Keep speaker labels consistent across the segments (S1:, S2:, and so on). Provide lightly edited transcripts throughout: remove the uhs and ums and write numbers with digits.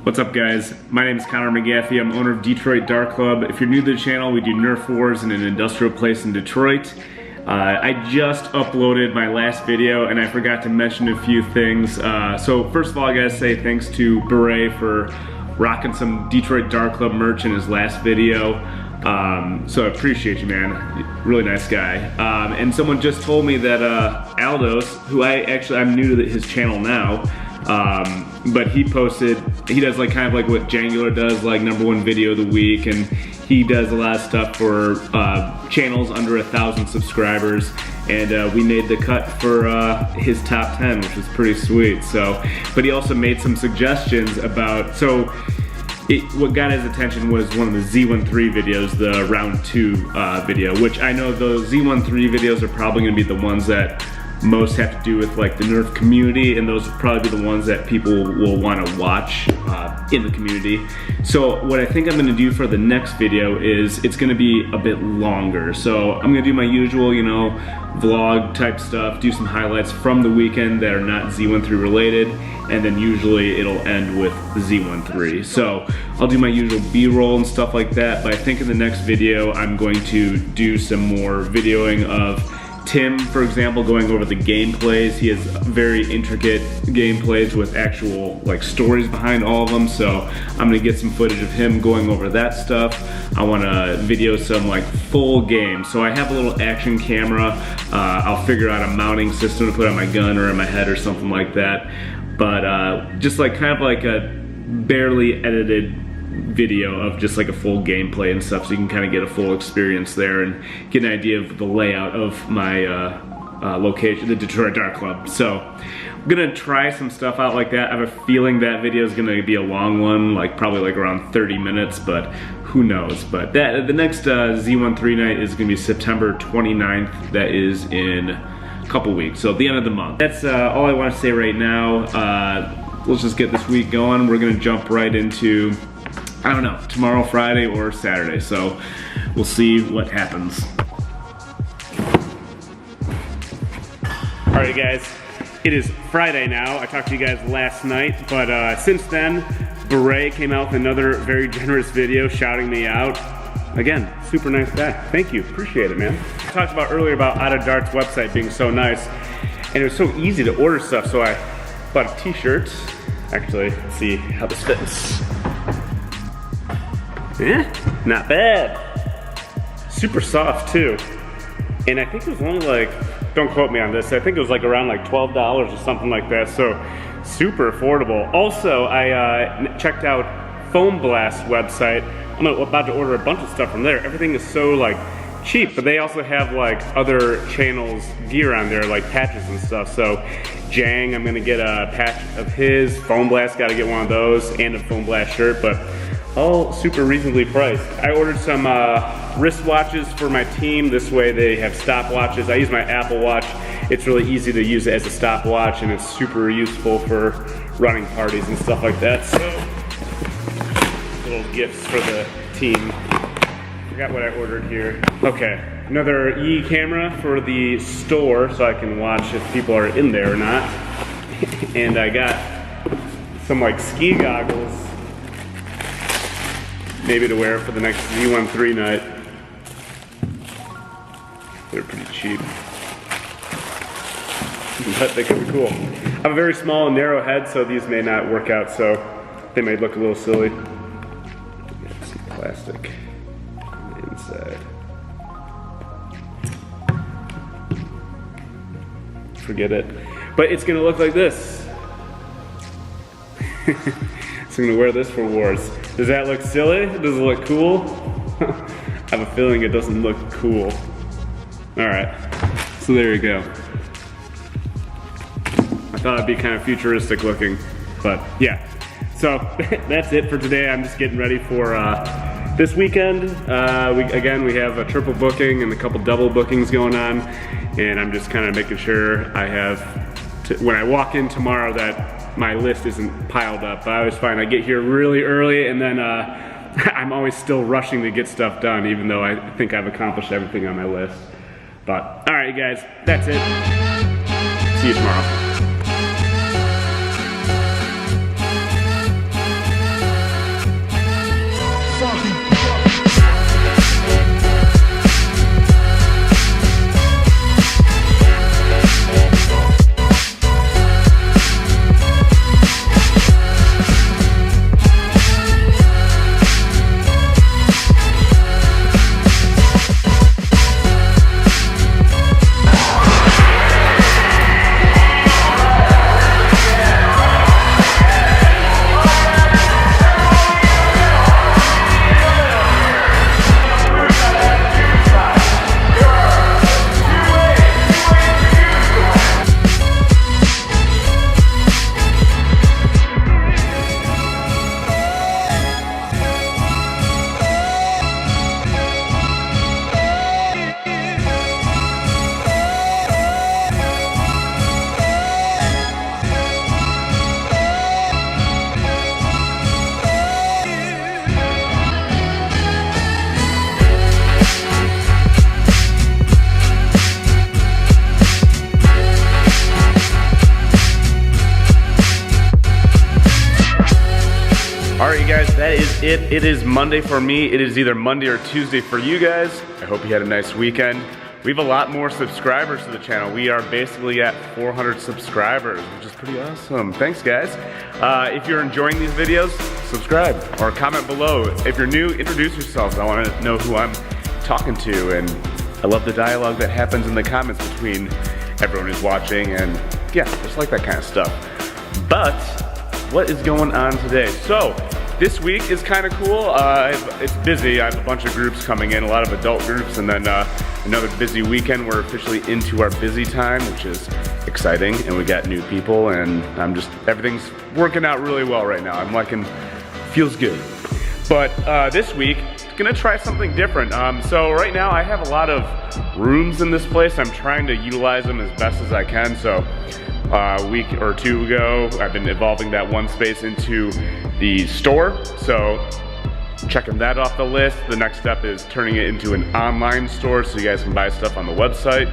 S1: What's up, guys? My name is Connor McGaffey. I'm owner of Detroit Dart Club. If you're new to the channel, we do Nerf wars in an industrial place in Detroit. I just uploaded my last video and I forgot to mention a few things. So first of all, I gotta say thanks to Beret for rocking some Detroit Dart Club merch in his last video. So I appreciate you, man. Really nice guy. And someone just told me that Aldos, who I'm new to his channel now, but he does like kind of like what Jangular does, like #1 video of the week, and he does a lot of stuff for channels under 1,000 subscribers, and we made the cut for his top 10, which was pretty sweet. So, but he also made some suggestions about, what got his attention was one of the Z13 videos, the round 2 video, which I know those Z13 videos are probably gonna be the ones that most have to do with like the Nerf community, and those will probably be the ones that people will want to watch in the community. So what I think I'm going to do for the next video is it's going to be a bit longer. So I'm going to do my usual, you know, vlog type stuff, do some highlights from the weekend that are not Z13 related, and then usually it'll end with the Z13. So I'll do my usual B-roll and stuff like that, but I think in the next video I'm going to do some more videoing of Tim, for example, going over the gameplays. He has very intricate gameplays with actual like stories behind all of them, so I'm gonna get some footage of him going over that stuff. I wanna video some like full games. So I have a little action camera. I'll figure out a mounting system to put on my gun or in my head or something like that. But just like kind of like a barely edited video of just like a full gameplay and stuff, so you can kind of get a full experience there and get an idea of the layout of my location, the Detroit Dart Club. So I'm gonna try some stuff out like that. I have a feeling that video is gonna be a long one, like probably like around 30 minutes, but who knows. But the next Z13 night is gonna be September 29th. That is in a couple weeks, so at the end of the month. That's all I want to say right now. Let's just get this week going. We're gonna jump right into, I don't know, tomorrow, Friday, or Saturday. So we'll see what happens. All right, guys, it is Friday now. I talked to you guys last night, but since then, Beret came out with another very generous video shouting me out. Again, super nice guy. Thank you, appreciate it, man. I talked about earlier about Out of Dart's website being so nice, and it was so easy to order stuff, so I bought a t-shirt. Actually, let's see how this fits. Yeah, not bad. Super soft too. And I think it was only like, don't quote me on this, I think it was like around like $12 or something like that, so super affordable. Also, I checked out Foam Blast website. I'm about to order a bunch of stuff from there. Everything is so like cheap, but they also have like other channels gear on there, like patches and stuff. So Jang, I'm gonna get a patch of his. Foam Blast, gotta get one of those, and a Foam Blast shirt, but all super reasonably priced. I ordered some wristwatches for my team. This way they have stopwatches. I use my Apple Watch. It's really easy to use it as a stopwatch, and it's super useful for running parties and stuff like that. So, little gifts for the team. Forgot what I ordered here. Okay, another E camera for the store so I can watch if people are in there or not. And I got some like ski goggles, maybe to wear for the next Z13 night. They're pretty cheap, but they could be cool. I have a very small and narrow head, so these may not work out, so they may look a little silly. Some plastic on the inside. Forget it. But it's gonna look like this. So I'm gonna wear this for wars. Does that look silly? Does it look cool? I have a feeling it doesn't look cool. All right, so there you go. I thought it'd be kind of futuristic looking, but yeah. So that's it for today. I'm just getting ready for this weekend. We have a triple booking and a couple double bookings going on, and I'm just kind of making sure I have, when I walk in tomorrow, that my list isn't piled up. I always find I get here really early, and then I'm always still rushing to get stuff done, even though I think I've accomplished everything on my list. But all right, you guys, that's it. See you tomorrow. Alright, you guys, that is it. It is Monday for me. It is either Monday or Tuesday for you guys. I hope you had a nice weekend. We have a lot more subscribers to the channel. We are basically at 400 subscribers, which is pretty awesome. Thanks, guys. If you're enjoying these videos, subscribe or comment below. If you're new, introduce yourselves. I want to know who I'm talking to, and I love the dialogue that happens in the comments between everyone who's watching, and yeah, just like that kind of stuff. But what is going on today? So this week is kind of cool. It's busy. I have a bunch of groups coming in, a lot of adult groups, and then another busy weekend. We're officially into our busy time, which is exciting, and we got new people, and everything's working out really well right now. I'm liking, feels good. But this week, gonna try something different. So right now I have a lot of rooms in this place. I'm trying to utilize them as best as I can. So a week or two ago, I've been evolving that one space into the store. So checking that off the list. The next step is turning it into an online store so you guys can buy stuff on the website.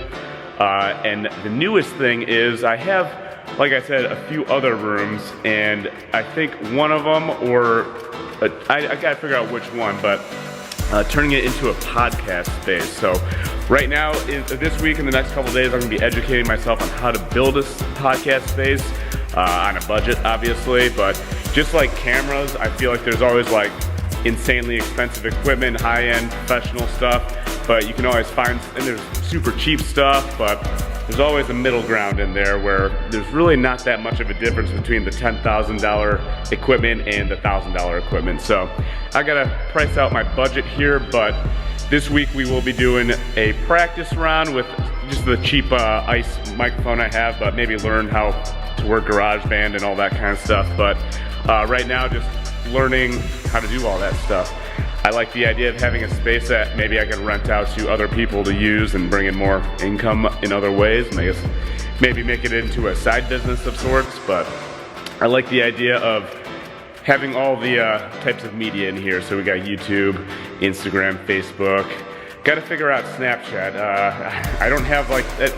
S1: And the newest thing is I have, like I said, a few other rooms, and I think one of them, or I gotta figure out which one, but turning it into a podcast space. So right now, this week and the next couple days, I'm gonna be educating myself on how to build a podcast space on a budget, obviously. But just like cameras, I feel like there's always like insanely expensive equipment, high-end professional stuff, but you can always find, and there's super cheap stuff, but there's always a middle ground in there where there's really not that much of a difference between the $10,000 equipment and the $1,000 equipment. So I gotta price out my budget here, but this week we will be doing a practice round with just the cheap ICE microphone I have, but maybe learn how to work GarageBand and all that kind of stuff. But right now, just learning how to do all that stuff. I like the idea of having a space that maybe I can rent out to other people to use and bring in more income in other ways, and I guess maybe make it into a side business of sorts. But I like the idea of having all the types of media in here. So we got YouTube, Instagram, Facebook. Got to figure out Snapchat. I don't have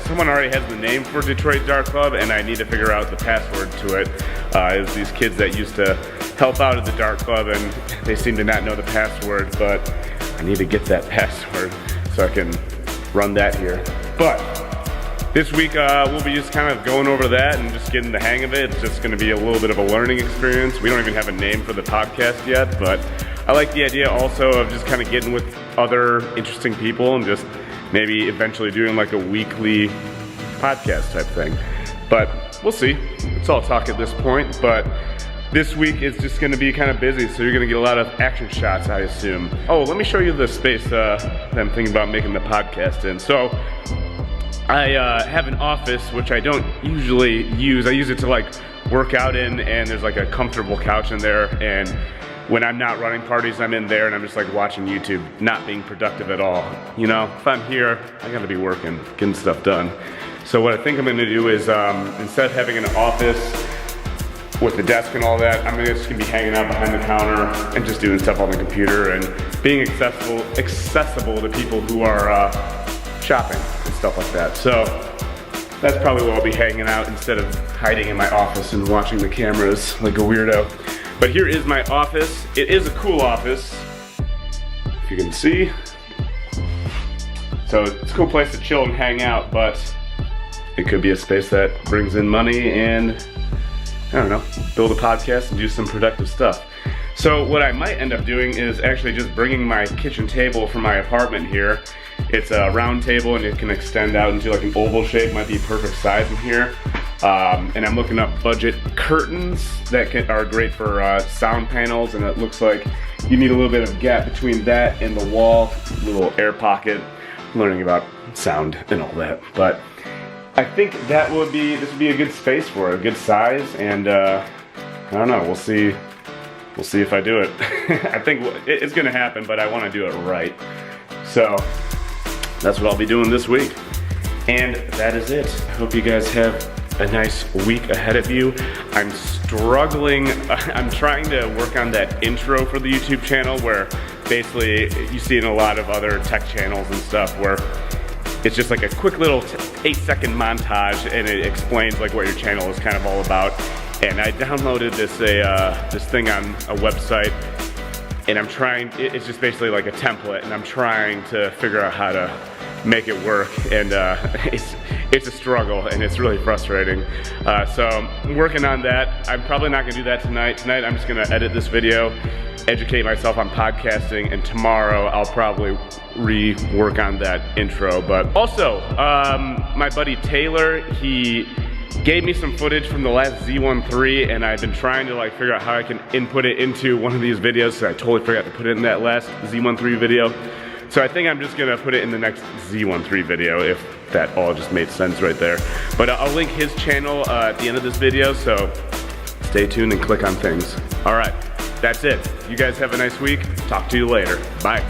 S1: someone already has the name for Detroit Dart Club, and I need to figure out the password to it. It's these kids that used to help out at the Dart Club, and they seem to not know the password, but I need to get that password so I can run that here. But this week we'll be just kind of going over that and just getting the hang of it. It's just gonna be a little bit of a learning experience. We don't even have a name for the podcast yet, but I like the idea also of just kind of getting with other interesting people and just maybe eventually doing like a weekly podcast type thing. But we'll see. It's all talk at this point, but this week is just gonna be kind of busy, so you're gonna get a lot of action shots, I assume. Oh, let me show you the space that I'm thinking about making the podcast in. So I have an office, which I don't usually use. I use it to like work out in, and there's like a comfortable couch in there, and when I'm not running parties, I'm in there and I'm just like watching YouTube, not being productive at all. You know, if I'm here, I gotta be working, getting stuff done. So what I think I'm gonna do is, instead of having an office with the desk and all that, I'm just gonna be hanging out behind the counter and just doing stuff on the computer and being accessible to people who are shopping and stuff like that. So that's probably where I'll be hanging out instead of hiding in my office and watching the cameras like a weirdo. But here is my office. It is a cool office, if you can see. So it's a cool place to chill and hang out, but it could be a space that brings in money and, I don't know, build a podcast and do some productive stuff. So what I might end up doing is actually just bringing my kitchen table from my apartment here. It's a round table and it can extend out into like an oval shape, might be perfect size in here. And I'm looking up budget curtains that are great for sound panels, and it looks like you need a little bit of gap between that and the wall, a little air pocket, learning about sound and all that. But I think this would be a good space for it, a good size, and I don't know, we'll see if I do it. I think it's gonna happen, but I wanna do it right. So that's what I'll be doing this week. And that is it. I hope you guys have a nice week ahead of you. I'm struggling. I'm trying to work on that intro for the YouTube channel, where basically you see in a lot of other tech channels and stuff where it's just like a quick little 8-second montage and it explains like what your channel is kind of all about. and I downloaded this thing on a website, and I'm trying, it's just basically like a template, and I'm trying to figure out how to make it work, and it's a struggle, and it's really frustrating. So I'm working on that. I'm probably not gonna do that tonight. Tonight I'm just gonna edit this video, educate myself on podcasting, and tomorrow I'll probably rework on that intro. But also, my buddy Taylor, he gave me some footage from the last Z13, and I've been trying to like figure out how I can input it into one of these videos, so I totally forgot to put it in that last Z13 video. So I think I'm just gonna put it in the next Z13 video, if that all just made sense right there. But I'll link his channel at the end of this video, so stay tuned and click on things. All right, that's it. You guys have a nice week. Talk to you later. Bye.